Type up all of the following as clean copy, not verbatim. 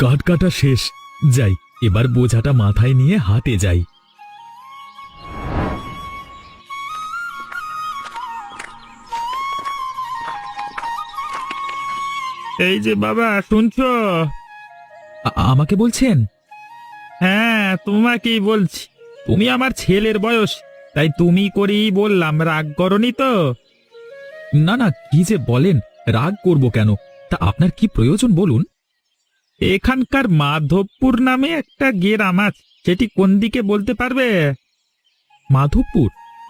কাঠ কাটা শেষ। যাই, এবার বোঝাটা মাথায় নিয়ে হাটে যাই। এই যে বাবা, শুনছো? আমাকে বলছেন? হ্যাঁ, তোমাকেই বলছি। তুমি আমার ছেলের বয়স, তাই তুমি করেই বললাম, রাগ করনি তো? না না, কি যে বলেন, রাগ করব কেন? তা আপনার কি প্রয়োজন বলুন। এখানকার মাধবপুর নামে একটা গ্রাম আছে, সেটি কোন দিকে বলতে পারবে? মাধবপুর?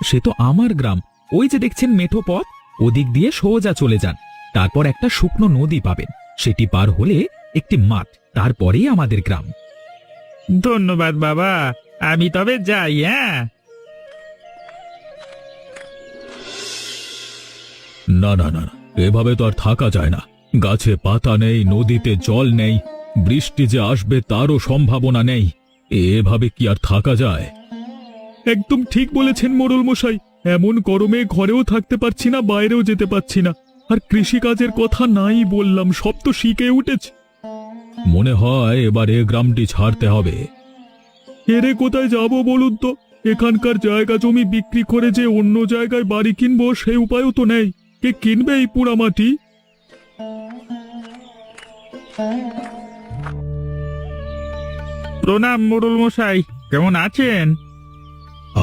সে তো আমার গ্রাম। ওই যে দেখছেন মেঠো পথ, ওদিক দিয়ে সোজা চলে যান। তারপর একটা শুকনো নদী পাবেন, সেটি পার হলে একটি মাঠ, তারপরেই আমাদের গ্রাম। ধন্যবাদ বাবা, আমি তবে যাই। হ্যাঁ, না না না না, এভাবে তো আর থাকা যায় না। গাছে পাতা নেই, নদীতে জল নেই, বৃষ্টি যে আসবে তারও সম্ভাবনা নেই। এভাবে কি আর থাকা যায়? একদম ঠিক বলেছেন মোড়ল মশাই। এমন গরমে ঘরেও থাকতে পারছি না, বাইরেও যেতে পারছি না। আর কৃষিকাজের কথা নাই বললাম, সব তো শিখে উঠেছে। মনে হয় এবার এ গ্রামটি ছাড়তে হবে। এরে কোথায় যাব বলুন তো? এখানকার জায়গা জমি বিক্রি করে যে অন্য জায়গায় বাড়ি কিনবো সেই উপায়ও তো নেই। কে কিনবে এই পোড়ামাটি? প্রণাম মোড়ল মশাই, কেমন আছেন?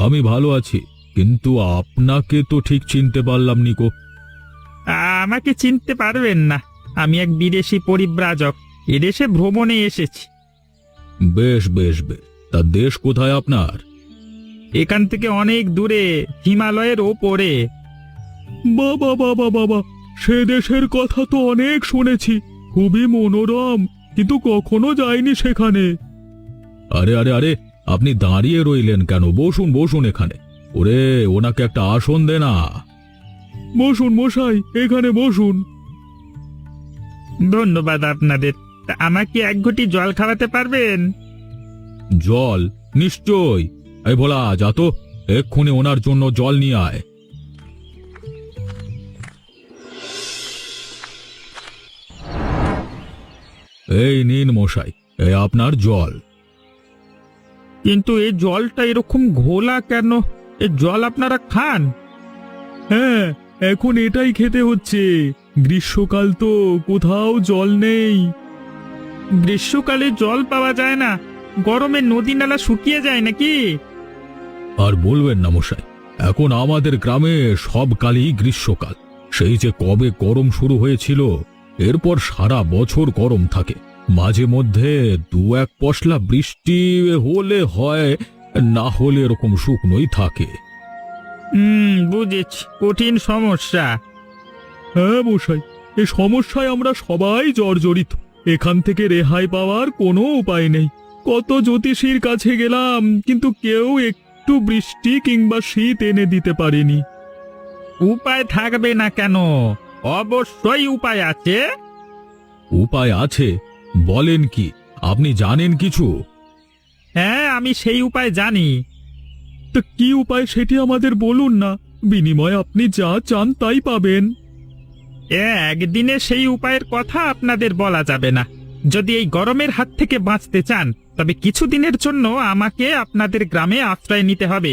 আমি ভালো আছি, কিন্তু আপনাকে তো ঠিক চিনতে পারলাম নিকো। আমাকে চিনতে পারবেন না, আমি এক বিদেশি পরিব্রাজক, এদেশে ভ্রমণে এসেছি। বেশ বেশ বেশ, তা দেশ কোথায় আপনার? এখান থেকে অনেক দূরে, হিমালয়ের ওপরে। বাবা বাবা বাবা, সে দেশের কথা তো অনেক শুনেছি, খুবই মনোরম, কিন্তু কখনো যাইনি সেখানে। আরে আরে আরে, আপনি দাঁড়িয়ে রইলেন কেন? বসুন বসুন এখানে। ওরে, ওনাকে একটা আসন দে না। বসুন মশাই, এখানে বসুন। ধন্যবাদ আপনাদের। তা আমাকে এক ঘটি জল খাওয়াতে পারবেন? জল? নিশ্চয়। এই ভোলা, যা তো, এক্ষুনি ওনার জন্য জল নিয়ে আয়। এই নিন মশাই, এই আপনার জল। কিন্তু এই জলটা এরকম ঘোলা কেন? এই জল আপনারা খান? হ্যাঁ, এখন এটাই খেতে হচ্ছে। গ্রীষ্মকাল তো, কোথাও জল নেই। গ্রীষ্মকালে জল পাওয়া যায় না? গরমে নদী নালা শুকিয়ে যায় নাকি? আর বলবেন না মশাই, এখন আমাদের গ্রামে সব কালই গ্রীষ্মকাল। সেই যে কবে গরম শুরু হয়েছিল, এরপর সারা বছর গরম থাকে। মাঝে মধ্যে দু এক পশলা বৃষ্টি হলে হয়, না হলে এরকম শুকনোই থাকে। বুঝেছি, কঠিন সমস্যা। হ্যাঁ মশাই, এই সমস্যায় আমরা সবাই জর্জরিত। এখান থেকে রেহাই পাওয়ার কোনো উপায় নেই। কত জ্যোতিষীর কাছে গেলাম, কিন্তু কেউ একটু বৃষ্টি কিংবা শীত এনে দিতে পারেনি। উপায় থাকবে না কেন? অবশ্যই উপায় আছে। উপায় আছে? বলেন কি, আপনি জানেন কিছু? হ্যাঁ, আমি সেই উপায় জানি। তো কি উপায় সেটি আমাদের বলুন না, বিনিময়ে আপনি যা চান তাই পাবেন। একদিনে সেই উপায়ের কথা আপনাদের বলা যাবে না। যদি এই গরমের হাত থেকে বাঁচতে চান, তবে কিছুদিনের জন্য আমাকে আপনাদের গ্রামে আশ্রয় নিতে হবে।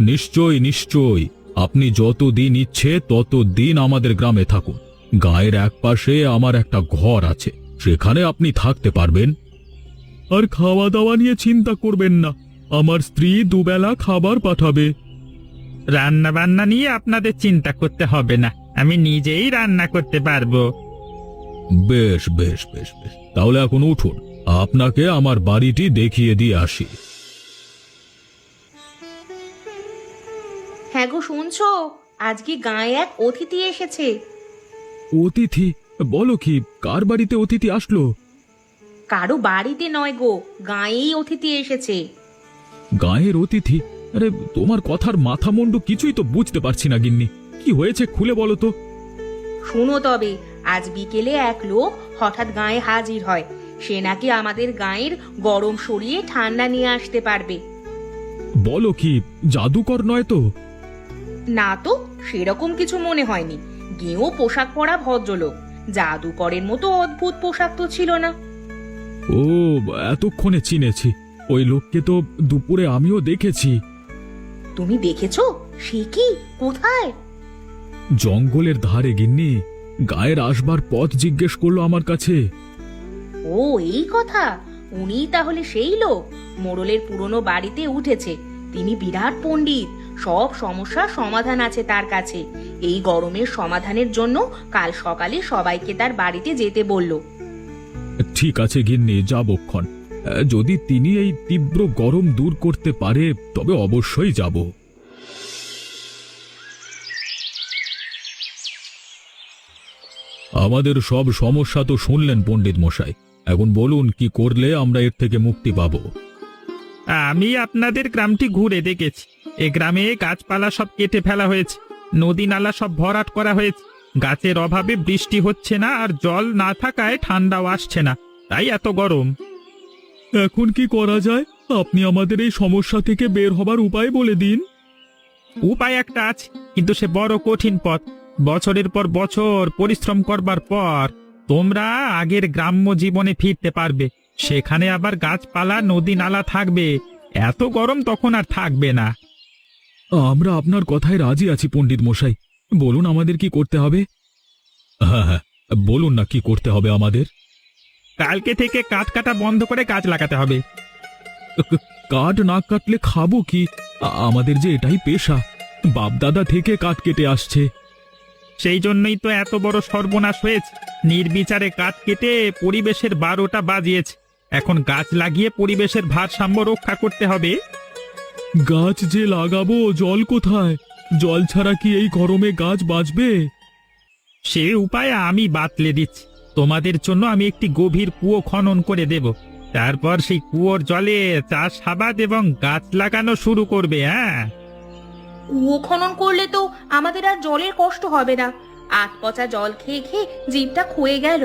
নিশ্চয় নিশ্চয়, আপনি যতদিন ইচ্ছে ততদিন আমাদের গ্রামে থাকুন। গায়ের এক পাশে আমার একটা ঘর আছে, সেখানে আপনি থাকতে পারবেন। আর খাওয়া দাওয়া নিয়ে চিন্তা করবেন না, আমার স্ত্রী দুবেলা খাবার পাঠাবে। রান্না বান্না নিয়ে আপনাদের চিন্তা করতে হবে না, আমি নিজেই রান্না করতে পারবো। বেশ বেশ বেশ বেশ, তাহলে এখন উঠুন, আপনাকে আমার বাড়িটি দেখিয়ে দিয়ে আসি। হ্যাঁ গো, শুনছো? আজকে গাঁয়ে এক অতিথি এসেছে। অতিথি? বলো কি, কার বাড়িতে অতিথি আসলো? কারো বাড়িতে নয় গো, গাঁয়েই অতিথি এসেছে। গায়ের অতিথি? আরে, তোমার কথার মাথা মুন্ডু কিছুই তো বুঝতে পারছি না গিন্নি। কি হয়েছে খুলে বলো তো। শুনো তবে, আজ বিকেলে এক লোক হঠাৎ গাঁয়ে হাজির হয়। সে নাকি আমাদের গাঁয়ের গরম সরিয়ে ঠান্ডা নিয়ে আসতে পারবে। বলো কি, জাদুকর নয় তো? না তো, সেরকম কিছু মনে হয়নি। গেঁয়ো পোশাক পরা ভদ্রলোক, জাদুকরের মতো অদ্ভুত পোশাক তো ছিল না। ও, এতক্ষণে চিনেছি। ওই লোককে তো দুপুরে আমিও দেখেছি। তুমি দেখেছো? সে কি? কোথায়? জঙ্গলের ধারে গিন্নি, গায়ের আসবার পথ জিজ্ঞেস করলো আমার কাছে। ও, এই কথা। উনিই তাহলে সেই লোক। মোড়লের পুরনো বাড়িতে উঠেছে। তিনি বিরাট পণ্ডিত। সব সমস্যার সমাধান আছে তার কাছে। এই গরমের সমাধানের জন্য কাল সকালে সবাইকে তার বাড়িতে যেতে বলল। ঠিক আছে গিন্নি, যাবক্ষণ। যদি তিনি এই তীব্র গরম দূর করতে পারে তবে অবশ্যই যাব। আমাদের সব সমস্যা তো শুনলেন পণ্ডিত মশাই। এখন বলুন, কি করলে আমরা এর থেকে মুক্তি পাব? আমি আপনাদের গ্রামটি ঘুরে দেখেছি। এ গ্রামে গাছপালা সব কেটে ফেলা হয়েছে, নদী নালা সব ভরাট করা হয়েছে। গাছের অভাবে বৃষ্টি হচ্ছে না, আর জল না থাকায় ঠান্ডাও আসছে না, তাই এত গরম। এখন কি করা যায়? আপনি আমাদের এই সমস্যা থেকে বের হবার উপায় বলে দিন। উপায় একটা আছে, কিন্তু সে বড় কঠিন পথ। বছরের পর বছর পরিশ্রম করবার পর তোমরা আগের গ্রাম্য জীবনে ফিরতে পারবে। সেখানে আবার গাছপালা নদী নালা থাকবে। এত গরম তখন আর থাকবে না। আমরা আপনার কথায় রাজি আছি পণ্ডিত মশাই। বলুন আমাদের কি করতে হবে? হ্যাঁ হ্যাঁ, বলুন না কি করতে হবে আমাদের। কালকে থেকে কাঠ কাটা বন্ধ করে গাছ লাগাতে হবে। কাঠ না কাটলে খাবো কি? আমাদের যে এটাই পেশা, বাপদাদা থেকে কাঠ কেটে আসছে। সেই জন্যই তো এত বড় সর্বনাশ হয়েছে। নির্বিচারে কাঠ কেটে পরিবেশের 12টা বাজিয়েছে। এখন গাছ লাগিয়ে পরিবেশের ভারসাম্য রক্ষা করতে হবে। গাছ যে লাগাবো, জল কোথায়? জল ছাড়া কি এই গরমে গাছ বাঁচবে? সে উপায় আমি বাতলে দিচ্ছি। তোমাদের জন্য আমি একটি গভীর কুয়ো খনন করে দেব। তারপর সেই কুয়োর জলে চাষাবাদ এবং গাছ লাগানো শুরু করবে। হ্যাঁ, কুয়ো খনন করলে তো আমাদের আর জলের কষ্ট হবে না। আট পচা জল খেয়ে খেয়ে জিভটা ক্ষয়ে গেল।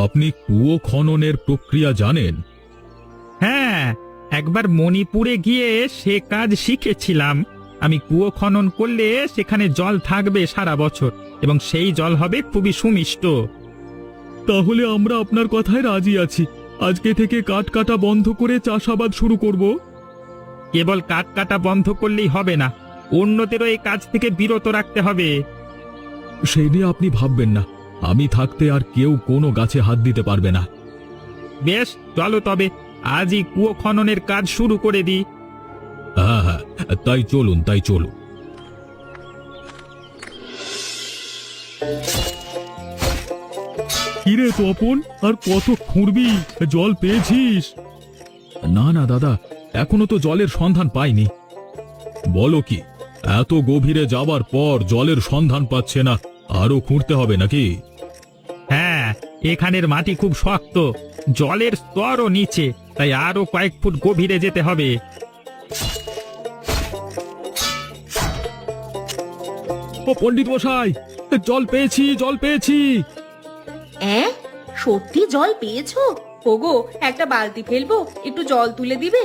আপনি কুয়ো খননের প্রক্রিয়া জানেন? হ্যাঁ, একবার মণিপুরে গিয়ে সে কাজ শিখেছিলাম। আমি কুয়ো খনন করলে সেখানে জল থাকবে সারা বছর, এবং সেই জল হবে খুবই সুমিষ্ট। তাহলে আমরা আপনার কথায় রাজি আছি। আজকে থেকে কাঠ কাটা বন্ধ করে চাষাবাদ শুরু করব। কেবল কাঠ কাটা বন্ধ করলেই হবে না, অন্যদেরও এই কাজ থেকে বিরত রাখতে হবে। সেই নিয়ে আপনি ভাববেন না। আমি থাকতে আর কেউ কোনো গাছে হাত দিতে পারবে না। বেশ, চলো তবে আজই কুয়ো খননের কাজ শুরু করে দিই। হ্যাঁ হ্যাঁ, তাই চলুন। কিরে তপন, আর কত খুঁড়বি? জল পেয়েছিস? না না দাদা, এখনো তো জলের সন্ধান পাইনি। বলো কি, এত গভীরে যাবার পর জলের সন্ধান পাচ্ছে না? আরো খুঁড়তে হবে নাকি? হ্যাঁ, এখানের মাটি খুব শক্ত, জলের স্তরও নিচে, তাই আরো কয়েক ফুট গভীরে যেতে হবে। ও পণ্ডিত মশাই, জল পেয়েছি। সত্যি জল পেয়েছো? ওগো, একটা বালতি ফেলবো, একটু জল তুলে দিবে?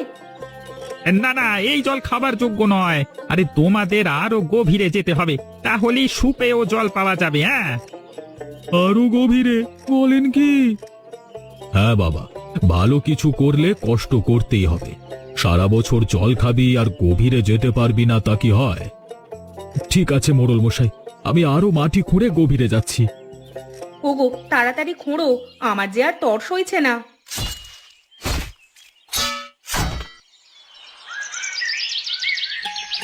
না না, এই জল খাবার যোগ্য নয়। আরে তোমাদের আরো গভীরে যেতে হবে, তাহলেই সুপেয় জল পাওয়া যাবে। হ্যাঁ, আরো গভীরে বলেন কি? হ্যাঁ বাবা, ভালো কিছু করলে কষ্ট করতেই হবে। সারা বছর জল খাবি আর গভীরে যেতে পারবি না, তা কি হয়? ঠিক আছে মোড়ল মশাই, আমি আরো মাটি খুঁড়ে গভীরে যাচ্ছি। ওগো, তাড়াতাড়ি খোঁড়ো, আমার যে আর তর সইছে না।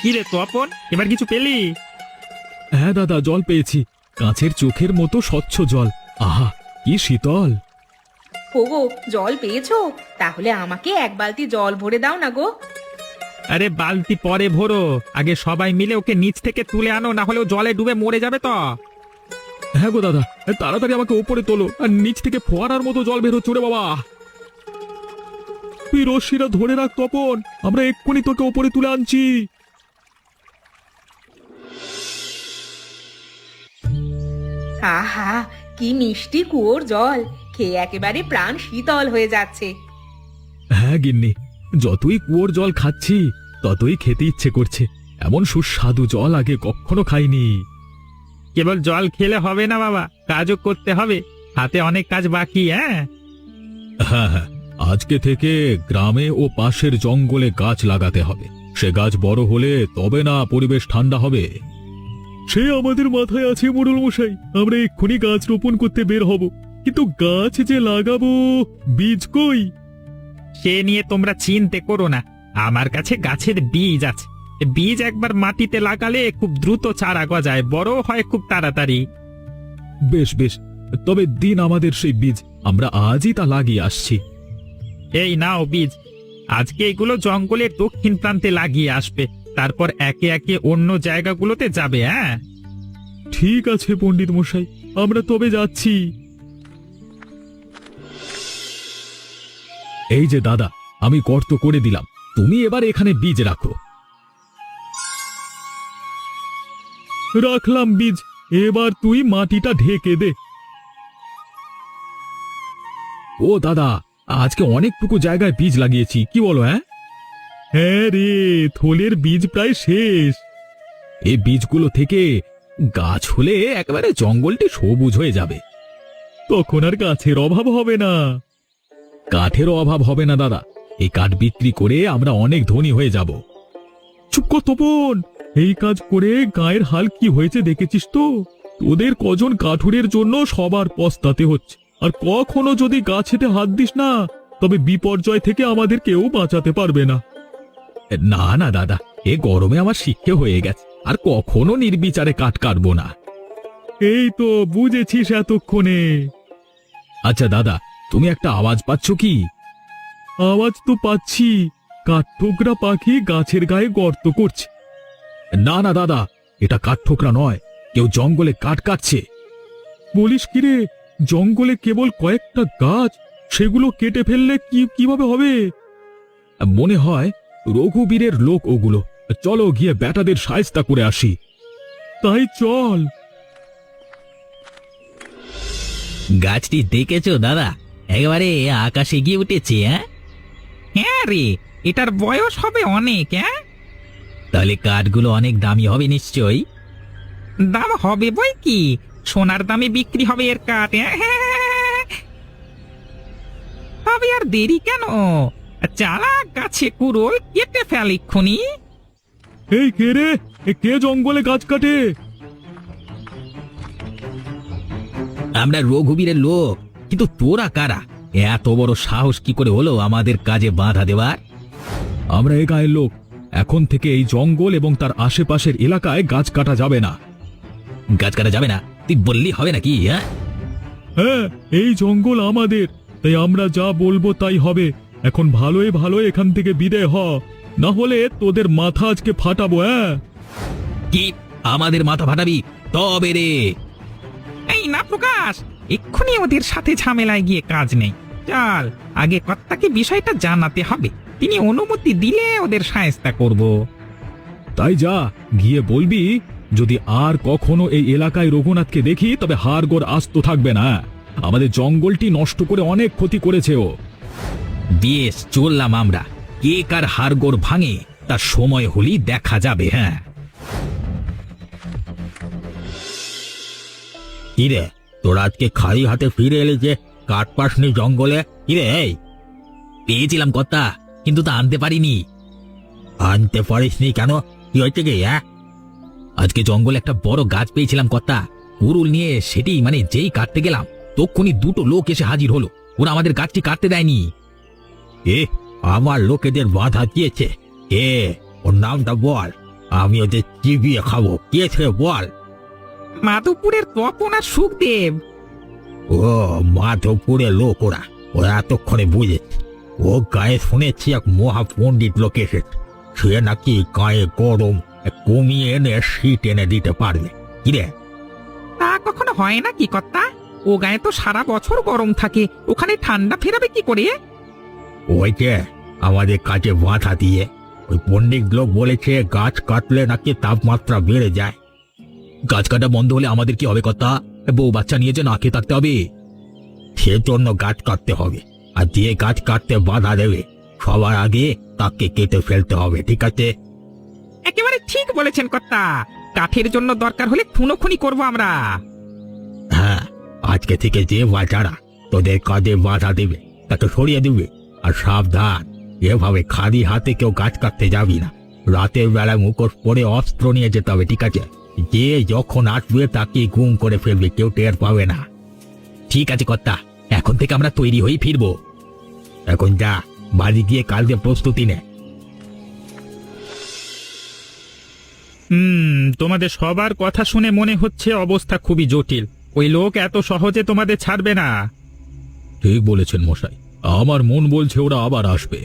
কি রে তপন, এবার কিছু পেলি? হ্যাঁ দাদা, জল পেয়েছি। কাঁচের চোখের মতো স্বচ্ছ জল। আহা, কি শীতল! ওগো, জল পেয়েছো? তাহলে আমাকে এক বালতি জল ভরে দাও না গো। আরে বালতি পরে ভরো, আগে সবাই মিলে ওকে নিচ থেকে তুলে আনো, না হলে ও জলে ডুবে মরে যাবে তো। হ্যাঁ গো দাদা, তাড়াতাড়ি আমাকে ওপরে তোলো। আর নিচ থেকে ফোয়ারার মতো জল বের হচ্ছে রে বাবা। তুই রশ্মিরা ধরে রাখ তপন, আমরা এক্ষুনি তোকে ওপরে তুলে আনছি। আহা, কি মিষ্টি কুয়োর জল! খেয়ে একেবারে প্রাণ শীতল হয়ে যাচ্ছে। হ্যাঁ গিন্নি, যতই কুয়োর জল খাচ্ছি ততই খেতে ইচ্ছে করছে। এমন সুস্বাদু জল আগে কখনো খাইনি। কেবল জল খেলে হবে না বাবা, কাজও করতে হবে। হাতে অনেক কাজ বাকি। হ্যাঁ, হ্যাঁ হ্যাঁ, আজকে থেকে গ্রামে ও পাশের জঙ্গলে গাছ লাগাতে হবে। সে গাছ বড় হলে তবে না পরিবেশ ঠান্ডা হবে। সে আমাদের মাথায় আছে মোড়ল মশাই, আমরা এক্ষুনি গাছ রোপণ করতে বের হব, কিন্তু গাছ যে লাগাবো, বীজ কই? সে নিয়ে তোমরা চিন্তা করো না, আমার কাছে গাছের বীজ আছে। বীজ একবার মাটিতে লাগালে খুব দ্রুত চারা গজায়, বড় হয় খুব তাড়াতাড়ি। বেশ বেশ, তবে দিন আমাদের সেই বীজ, আমরা আজই তা লাগিয়ে আসছি। এই নাও বীজ, আজকে এগুলো জঙ্গলের দক্ষিণ প্রান্তে লাগিয়ে আসবে, তারপর একে একে অন্য জায়গাগুলোতে যাবে। হ্যাঁ, ঠিক আছে পণ্ডিত মশাই, আমরা তবে যাচ্ছি। এই যে দাদা, আমি গর্ত করে দিলাম, তুমি এবার এখানে বীজ রাখো। রাখলাম বীজ, এবার তুই মাটিটা ঢেকে দে। ও দাদা, আজকে অনেকটুকু জায়গায় বীজ লাগিয়েছি, কি বলো? হ্যাঁ রে, থলের বীজ প্রায় শেষ। এই বীজগুলো থেকে গাছ হলে একেবারে জঙ্গলটি সবুজ হয়ে যাবে, তখন আর গাছের অভাব হবে না। কাঠেরও অভাব হবে না দাদা, এই কাঠ বিক্রি করে আমরা অনেক ধনী হয়ে যাব। চুপ কর তপন, এই কাজ করে গায়ের হাল কি হয়েছে দেখেছিস তো? তোদের কজন কাঠুরের জন্য সবার পস্তাতে হচ্ছে, আর কখনো যদি গাছেতে হাত দিস না, তবে বিপর্যয় থেকে আমাদের কেউ বাঁচাতে পারবে না। না না দাদা, এ গরমে আমার শিক্ষা হয়ে গেছে, আর কখনো নির্বিচারে কাঠ কাটবো না। এই তো বুঝেছিস এতক্ষণে। আচ্ছা দাদা, তুমি একটা আওয়াজ পাচ্ছ কি? আওয়াজ তো পাচ্ছি, কাঠঠোকরা পাখি গাছের গায়ে গর্ত করছে। না না দাদা, এটা কাঠঠোকরা নয়, কেউ জঙ্গলে কাঠ কাটছে। বলিস কি রে, জঙ্গলে কেবল কয়েকটা গাছ, সেগুলো কেটে ফেললে কিভাবে হবে? মনে হয় রঘুবীরের লোক ওগুলো। চলো গিয়ে বেটাদের শায়েস্তা করে আসি। তাই চল। গাছটি দেখেছো দাদা, একেবারে আকাশে গিয়ে উঠেছে। হ্যাঁ রে, এটার বয়স হবে অনেক। তাহলে কাঠগুলো অনেক দামি হবে নিশ্চয়ই। দাম হবে বই কি, সোনার দামে বিক্রি হবে এর কাঠ। তবে আর দেরি কেন, চালা গাছে কুড়োল কেটে ফেল এক্ষুনি। এই কে রে, কে জঙ্গলে গাছ কাটে? আমরা রঘুবীরের লোক, কিন্তু তোরা কারা? এত বড় সাহস কি করে হলো আমাদের কাজে বাধা দেওয়ার? আমরা এ গায়ের লোক, এখন থেকে এই জঙ্গল এবং তার আশেপাশের এলাকায় গাছ কাটা যাবে না। গাছ কাটা যাবে না তুই বললি হবে নাকি? হ্যাঁ, এই জঙ্গল আমাদের, তাই আমরা যা বলবো তাই হবে। এখন ভালোই ভালো এখান থেকে বিদায় হ, না হলে তোদের মাথা আজকে ফাটাবো। কি আমাদের মাথা ফাটাবি? তবে রে, এই না প্রকাশ, এক্ষুনি ওদের সাথে ঝামেলায় গিয়ে কাজ নেই। চল, আগে কর্তাকে বিষয়টা জানাতে হবে, তিনি অনুমতি দিলে ওদের শায়েস্তা করব। তাই যা, গিয়ে বলবি যদি আর কখনো এই এলাকায় রঘুনাথকে দেখি তবে হাড়গোড় আস্ত থাকবে না। আমাদের জঙ্গলটি নষ্ট করে অনেক ক্ষতি করেছে ও। বেশ, চললাম আমরা। কে কার হাড়গোড় ভাঙে তার সময় হলেই দেখা যাবে। হ্যাঁ, কিরে তোরা আজকে খালি হাতে ফিরে এলি যে? কাঠ পাসনি জঙ্গলে? কিরে, এই পেয়েছিলাম কর্তা, কিন্তু তা আনতে পারিনি। আনতে পারিসনি কেন? কি হয়েছে কি? আজকে জঙ্গলে একটা বড় গাছ পেয়েছিলাম কর্তা, কুড়ুল নিয়ে সেটি যেই কাটতে গেলাম তক্ষুনি দুটো লোক এসে হাজির হলো। ওরা আমাদের গাছটি কাটতে দেয়নি। আমার লোকেদের বাধা দিয়েছে? ওর নামটা বল, আমি ওদের চিবিয়ে খাবো। কে সে বল? মাধবপুরের তপন আর সুখদেব। ও মাধবপুরের লোক ওরা এতক্ষণে বুঝেছে। ও গায়ে শুনেছি এক মহাপণ্ডিত লোক এসেছে, সে নাকি গায়ে গরম কমিয়ে এনে শীত এনে দিতে পারবে। কিরে, তা কখনো হয় না কি কর্তা? ও গায়ে তো সারা বছর গরম থাকে, ওখানে ঠান্ডা ফেরাবে কি করে? ওই যে আমাদের কাজে বাধা দিয়ে ওই পণ্ডিত লোক বলেছে গাছ কাটলে নাকি তাপমাত্রা বেড়ে যায়। গাছ কাটা বন্ধ হলে আমাদের কি হবে কর্তা? বউ বাচ্চা নিয়ে যে না খেয়ে থাকতে হবে। সেজন্য গাছ কাটতে হবে, আর যে গাছ কাটতে বাধা দেবে সবার আগে তাকে কেটে ফেলতে হবে। ঠিক আছে? একেবারে ঠিক বলেছেন কর্তা, কাঠের জন্য দরকার হলে খুনোখুনি করবো আমরা। হ্যাঁ, আজকে থেকে যে বাচ্চারা তোদের কাজে বাধা দেবে তাকে সরিয়ে দিবি। আর সাবধান, এভাবে খালি হাতে কেউ গাছ কাটতে যাবি না। রাতের বেলায় মুখোশ পরে অস্ত্র নিয়ে যেতে হবে, ঠিক আছে? যে যখন আসবে তাকে গুম করে ফেলবে, কেউ টের পাবে না। ঠিক আছে কর্তা, এখন থেকে আমরা তৈরি হয়ে ফিরবো। এখন যা, বাড়ি গিয়ে কালকে প্রস্তুতি নে। তোমাদের সবার কথা শুনে মনে হচ্ছে অবস্থা খুবই জটিল। ওই লোক এত সহজে তোমাদের ছাড়বে না। ঠিক বলেছেন মশাই, আমার মন বলছে ওরা আবার আসবে।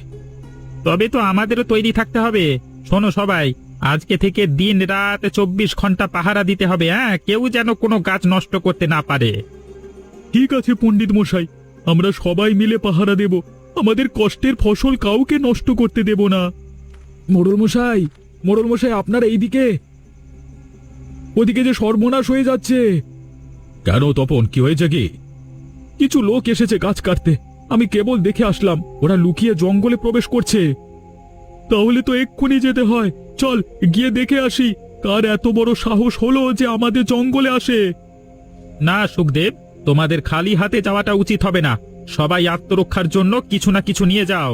তবে তো আমাদেরও তৈরি থাকতে হবে। শোনো সবাই, আজকে থেকে দিন রাত 24 ঘন্টা পাহারা দিতে হবে। কেউ যেন কোনো গাছ নষ্ট করতে না পারে। ঠিক আছে পণ্ডিত মশাই, আমরা সবাই মিলে পাহারা দেব। আমাদের কষ্টের ফসল কাউকে নষ্ট করতে দেব না। মোড়ল মশাই, মোড়ল মশাই, আপনার এইদিকে, ওদিকে যে সর্বনাশ হয়ে যাচ্ছে। কেন তপন, কি হয়েছে কি? কিছু লোক এসেছে গাছ কাটতে, আমি কেবল দেখে আসলাম। ওরা লুকিয়ে জঙ্গলে প্রবেশ করছে। তাহলে তো এক্ষুনি যেতে হয়। চল গিয়ে দেখে আসি, কার এত বড় সাহস হলো যে আমাদের জঙ্গলে আসে। না সুখদেব, তোমাদের খালি হাতে যাওয়াটা উচিত হবে না। সবাই আত্মরক্ষার জন্য কিছু না কিছু নিয়ে যাও।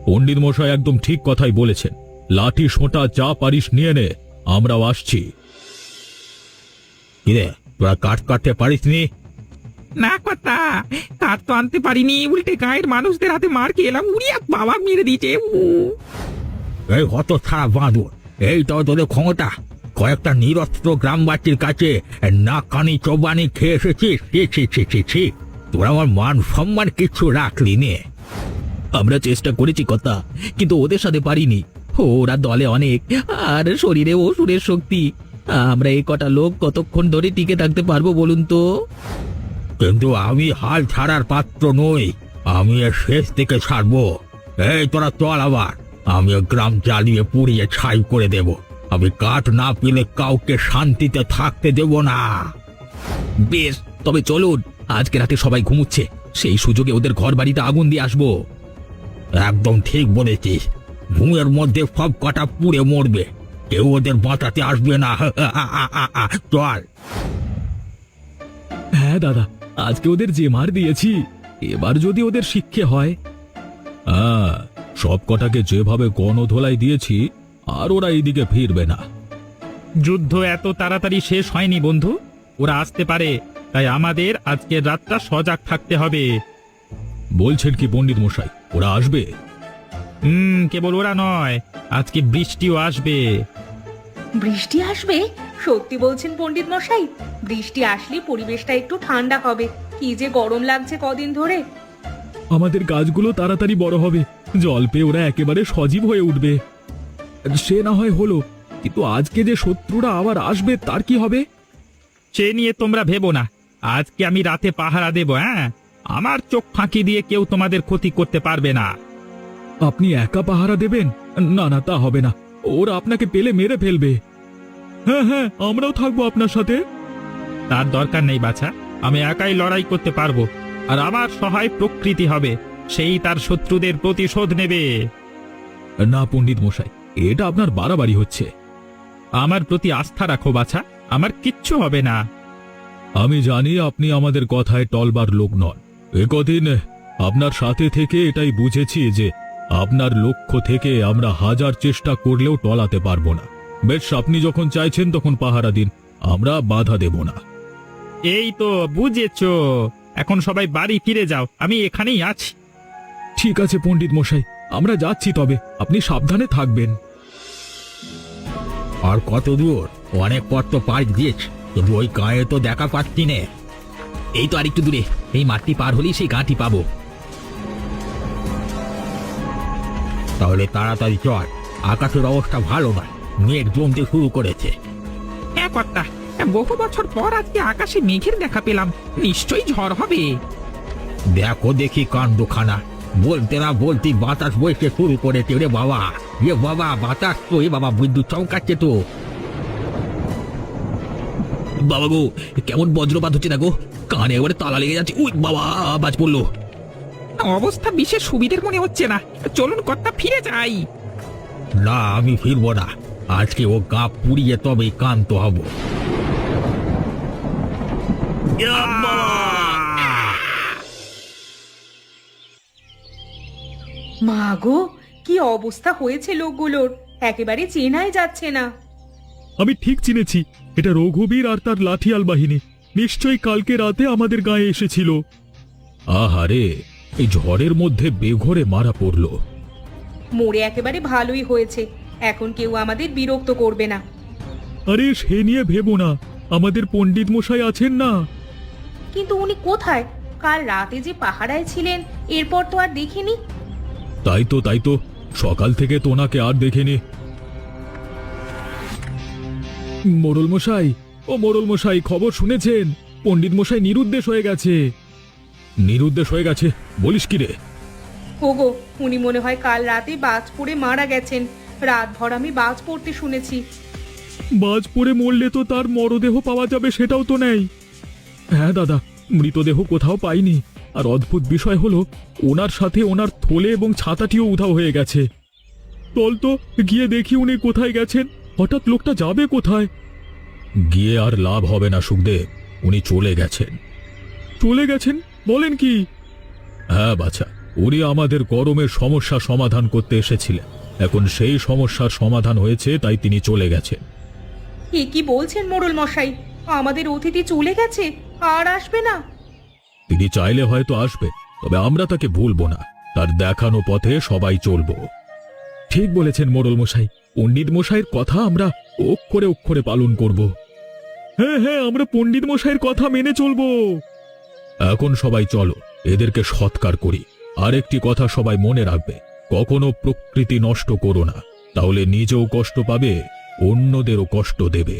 পণ্ডিত মশাই একদম ঠিক কথাই বলেছেন। লাঠি সোঁটা যা পারিস নিয়ে নে, আমরাও আসছি। কিরে, তোরা কাঠ কাটতে পারিস নি? না কথা, কাঠ তো আনতে পারিনি, উল্টে গায়ের মানুষদের হাতে মার খেয়ে এলাম। উড়িয়া বাবা মেরে দিয়েছে। এই হত ছাড়া বাঁধুর, এই তো তোদের ক্ষমতা। কয়েকটা নিরস্ত্র গ্রামবাসীর কাছে না কানি চোবানি খেয়ে এসেছিস। ছি, তোরা আমার মান সম্মান কিচ্ছু রাখলি নে। আমরা চেষ্টা করেছি কথা, কিন্তু ওদের সাথে পারিনি। ওরা দলে অনেক, আর শরীরে অসুরের শক্তি। আমরা এই কটা লোক কতক্ষণ ধরে টিকে থাকতে পারবো বলুন তো? কিন্তু আমি হাল ছাড়ার পাত্র নই। আমি এর শেষ থেকে ছাড়বো। এই তোরা চল আবার, আমি গ্রাম জ্বালিয়ে পুড়িয়ে ছাই করে দেব। আমি কাঠ না পেলে কাউকে শান্তিতে থাকতে দেব না। বেশ, তবে চলুন। আজকে রাতে সবাই ঘুমুচ্ছে, সেই সুযোগে ওদের ঘর বাড়িতে আগুন দিয়ে আসবো। একদম ঠিক বলেছিস। ঘুমের মধ্যে সব কটা পুড়ে মরবে, কেউ ওদের বাঁচাতে আসবে না। চল। হ্যাঁ দাদা, আজকে ওদের যে মার দিয়েছি, এবার যদি ওদের শিক্ষে হয়। হ্যাঁ, সব কটাকে যেভাবে গণধোলাই দিয়েছি, আর ওরা এইদিকে ফিরবে না। যুদ্ধ এত তাড়াতাড়ি শেষ হয়নি বন্ধু, ওরা আসতে পারে। তাই আমাদের আজকের রাতটা সজাগ থাকতে হবে। বলছেন কি পণ্ডিত মশাই, ওরা আসবে? কেবল ওরা নয়, আজকে বৃষ্টিও আসবে। বৃষ্টি আসবে? সত্যি বলছেন পণ্ডিত মশাই? বৃষ্টি আসলে পরিবেশটা একটু ঠান্ডা হবে। কি যে গরম লাগছে কদিন ধরে। আমাদের গাছগুলো তাড়াতাড়ি বড় হবে, জল পেয়ে ওরা একেবারে সজীব হয়ে উঠবে। সে না হয় হলো, কিন্তু আজকে যে শত্রুরা আবার আসবে তার কি হবে? সে নিয়ে তোমরা ভেবো না। আজকে আমি রাতে পাহারা দেব। আমার চোখ ফাঁকি দিয়ে কেউ তোমাদের ক্ষতি করতে পারবে না। আপনি একা পাহারা দেবেন? না না, তা হবে না। ওরা আপনাকে পেলে মেরে ফেলবে। হ্যাঁ হ্যাঁ, আমরাও থাকবো আপনার সাথে। তার দরকার নেই বাছা, আমি একাই লড়াই করতে পারবো। আর আমার সহায় প্রকৃতি হবে, সেই তার শত্রুদের প্রতিশোধ নেবে। না পণ্ডিত মশাই, এটা আপনার বাড়াবাড়ি হচ্ছে। আমার প্রতি আস্থা রাখো বাছা, আমার কিচ্ছু হবে না। আমি জানি আপনি আমাদের কথায় টলবার লোক নন। একদিন আপনার সাথে থেকে এটাই বুঝেছি যে আপনার লক্ষ্য থেকে আমরা হাজার চেষ্টা করলেও টলাতে পারবো না। বেশ, আপনি যখন চাইছেন তখন পাহারা দিন, আমরা বাধা দেব না। এই তো বুঝেছো। এখন সবাই বাড়ি ফিরে যাও, আমি এখানেই আছি। ঠিক আছে পণ্ডিত মশাই, আমরা যাচ্ছি, তবে আপনি সাবধানে থাকবেন। আর কত দূর? অনেক পথ তো পার দিয়েছি, কিন্তু ওই গায়ে তো দেখা পাচ্ছি নে। এই তো আরেকটু দূরে, এই মাঠটি পার হলেই সেই গাঁটি পাবো। তাহলে তাড়াতাড়ি চল, আকাশের অবস্থা ভালো নয়, মেঘ জমতে শুরু করেছে। হ্যাঁ কর্তা, বহু বছর পর আজকে আকাশে মেঘের দেখা পেলাম, নিশ্চয়ই ঝড় হবে। দেখো দেখি কাণ্ডখানা, বলতে না বলতে বাতাস বইতে শুরু করেছে রে বাবা। এ বাবা, বাতাস তো, এ বাবা বিদ্যুৎ চমকাচ্ছে তো। বাবা গো, কেমন বজ্রপাত হচ্ছে দেখো, কানে একবারে তালা লেগে যাচ্ছে। উই বাবা, বাজ পড়লো। অবস্থা বিশেষ সুবিধের মনে হচ্ছে না। চলুন কর্তা, ফিরে যাই। না, আমি ফিরবো না। আজকে ও গা পুড়িয়ে তবেই কান্ত হব। মা গো, কি অবস্থা হয়েছে লোকগুলোর, একেবারে চেনাই যাচ্ছে না। আমি ঠিক চিনেছি, এটা রঘুবীর আর তার লাঠিয়াল বাহিনী। নিশ্চয়ই কালকে রাতে আমাদের গায়ে এসেছিল। আহারে, এই ঝড়ের মধ্যে বেঘরে মারা পড়ল। মরে একেবারে ভালোই হয়েছে, এখন কেউ আমাদের বিরক্ত করবে না। আরে সে নিয়ে ভেবো না, আমাদের পণ্ডিত মশাই আছেন না। কিন্তু উনি কোথায়? কাল রাতে যে পাহারায় ছিলেন, এরপর তো আর দেখিনি। তাই তো সকাল থেকে তোনাকে আর দেখেনি। মোড়ল মশাই, ও মোড়ল মশাই, খবর শুনেছেন? পণ্ডিত মশাই নিরুদ্দেশ হয়ে গেছে। নিরুদ্দেশ হয়ে গেছে বলিস কি রে? ওগো, উনি মনে হয় কাল রাতে বাজ পড়ে মারা গেছেন। রাতভর আমি বাজ পড়তে শুনেছি। বাজ পড়ে মরলে তো তার মরদেহ পাওয়া যাবে, সেটাও তো নেই। হ্যাঁ দাদা, মৃতদেহ কোথাও পাইনি। আর অদ্ভুত বিষয় হলো, ওনার সাথে ওনার থলে এবং ছাতাটিও উধাও হয়ে গেছে। চল তো গিয়ে দেখি উনি কোথায় গেছেন। হঠাৎ লোকটা যাবে কোথায়? গিয়ে আর লাভ হবে না সুখদেব, উনি চলে গেছেন। চলে গেছেন বলেন কি? হ্যাঁ বাছা, উনি আমাদের গরমের সমস্যা সমাধান করতে এসেছিলেন। এখন সেই সমস্যার সমাধান হয়েছে, তাই তিনি চলে গেছেন। এ কি বলছেন মোড়ল মশাই? আমাদের অতিথি চলে গেছে, আর আসবে না? তিনি চাইলে হয়তো আসবে, তবে আমরা তাকে ভুলবো না। তার দেখানো পথে সবাই চলবো। ঠিক বলেছেন মোড়ল মশাই, পণ্ডিত মশাইয়ের কথা আমরা অক্ষরে অক্ষরে পালন করব। হ্যাঁ হ্যাঁ, আমরা পণ্ডিত মশাইয়ের কথা মেনে চলবো। এখন সবাই চলো, এদেরকে সৎকার করি। আর একটি কথা সবাই মনে রাখবে, কখনো প্রকৃতি নষ্ট করো না, তাহলে নিজেও কষ্ট পাবে, অন্যদেরও কষ্ট দেবে।